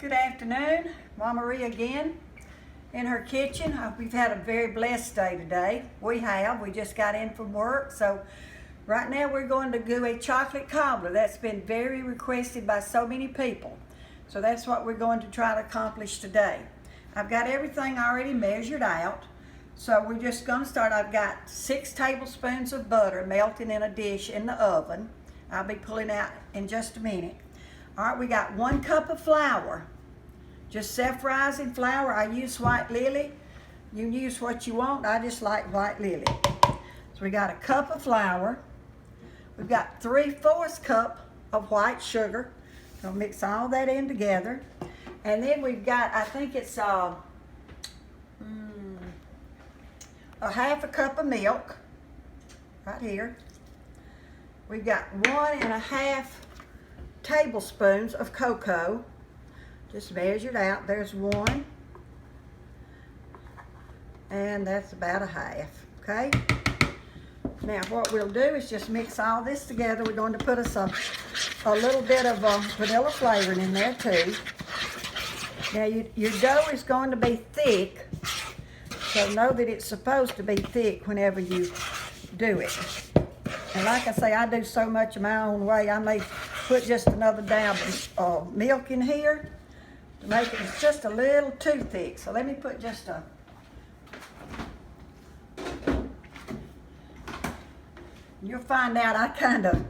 Good afternoon, Mama Marie again in her kitchen. We've had a very blessed day today. We just got in from work, so right now we're going to do a chocolate cobbler. That's been very requested by so many people. So that's what we're going to try to accomplish today. I've got everything already measured out. So we're just going to start. I've got 6 tablespoons of butter melting in a dish in the oven. I'll be pulling out in just a minute. All right, we got 1 cup of flour, just self-rising flour. I use White Lily. You can use what you want. I just like White Lily. So we got a cup of flour. We've got 3/4 cup of white sugar. Gonna mix all that in together. And then we've got, I think it's a 1/2 cup of milk, right here. We've got 1.5 tablespoons of cocoa, just measured out. There's 1, and that's about 1/2, okay? Now what we'll do is just mix all this together. We're going to put us a little bit of vanilla flavoring in there too. Now your dough is going to be thick, so know that it's supposed to be thick whenever you do it. And like I say, I do so much of my own way. I may put just another dab of milk in here to make it just a little too thick. So let me put just a... You'll find out I kind of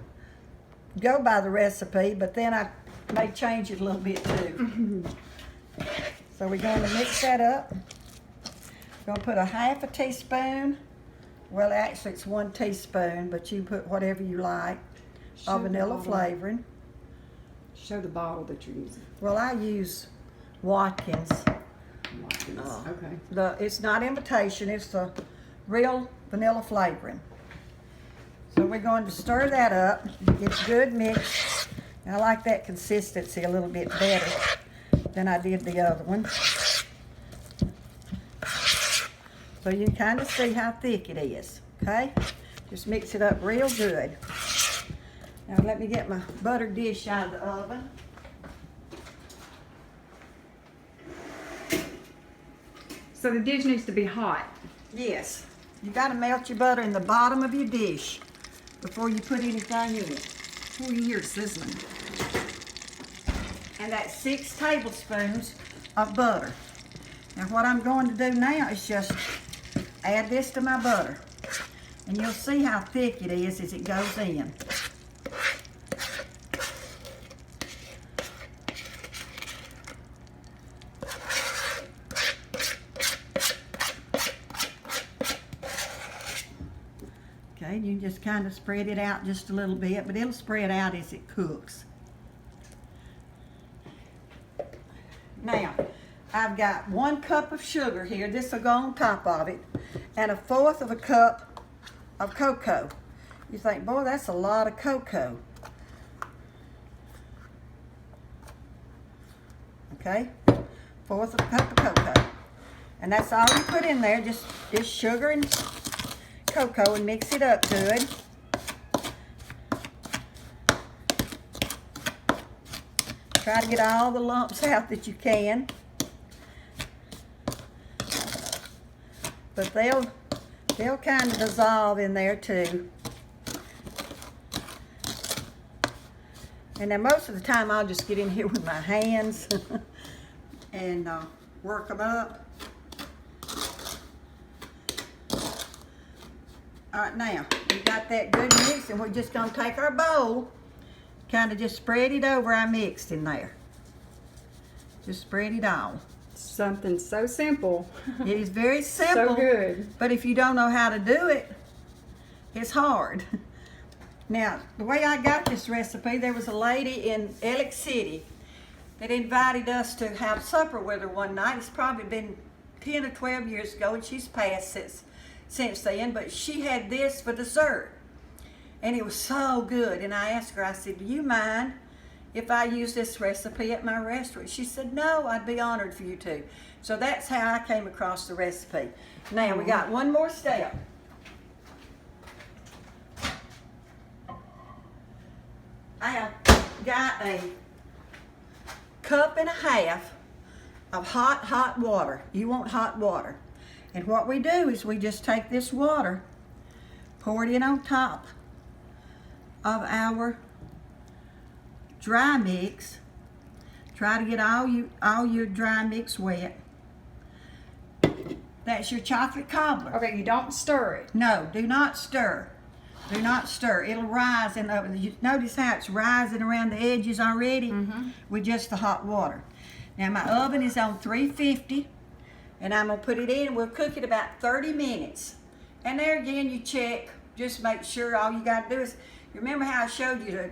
go by the recipe, but then I may change it a little bit too. So we're going to mix that up. We're going to put a 1/2 teaspoon. Well, actually it's 1 teaspoon, but you can put whatever you like of vanilla flavoring. Show the bottle that you're using. Well, I use Watkins. Okay. It's not imitation, it's the real vanilla flavoring. So we're going to stir that up, get a good mix. And I like that consistency a little bit better than I did the other one. So you can kind of see how thick it is, okay? Just mix it up real good. Now let me get my butter dish out of the oven. So the dish needs to be hot. Yes, you got to melt your butter in the bottom of your dish before you put anything in it. Oh, you hear it sizzling. And that's 6 tablespoons of butter. Now what I'm going to do now is just add this to my butter. And you'll see how thick it is as it goes in. Okay, you just kind of spread it out just a little bit, but it'll spread out as it cooks. Now, I've got 1 cup of sugar here. This will go on top of it. And 1/4 cup of cocoa. You think, boy, that's a lot of cocoa. Okay, 1/4 cup of cocoa. And that's all you put in there, just sugar and cocoa, and mix it up good. Try to get all the lumps out that you can. But they'll kind of dissolve in there too. And then most of the time I'll just get in here with my hands and work them up. All right, now we got that good mix, and we're just gonna take our bowl, kind of just spread it over our mix in there. Just spread it all. Something so simple. It is very simple. So good. But if you don't know how to do it, it's hard. Now, the way I got this recipe, there was a lady in Alex City that invited us to have supper with her one night. It's probably been 10 or 12 years ago, and she's passed since then, but she had this for dessert. And it was so good. And I asked her, I said, do you mind if I use this recipe at my restaurant? She said, no, I'd be honored for you to. So that's how I came across the recipe. Now we got one more step. I have got a cup and a half of hot water. You want hot water. And what we do is we just take this water, pour it in on top of our dry mix. Try to get all your dry mix wet. That's your chocolate cobbler. Okay, you don't stir it. No, do not stir. Do not stir. It'll rise and you notice how it's rising around the edges already with just the hot water. Now my oven is on 350 and I'm gonna put it in and we'll cook it about 30 minutes. And there again you check, just make sure. All you gotta do is, you remember how I showed you to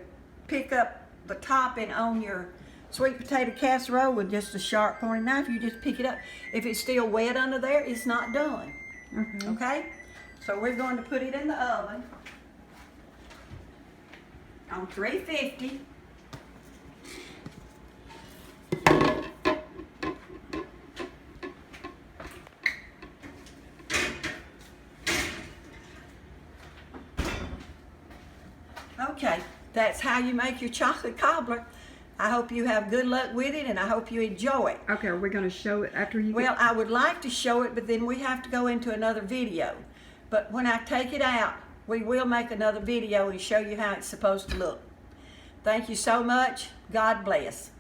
pick up the topping on your sweet potato casserole with just a sharp pointing knife. You just pick it up. If it's still wet under there, it's not done. Okay? So we're going to put it in the oven on 350. Okay, that's how you make your chocolate cobbler. I hope you have good luck with it and I hope you enjoy it. Okay, are we going to show it after you Well, I would like to show it, but then we have to go into another video. But when I take it out, we will make another video and show you how it's supposed to look. Thank you so much. God bless.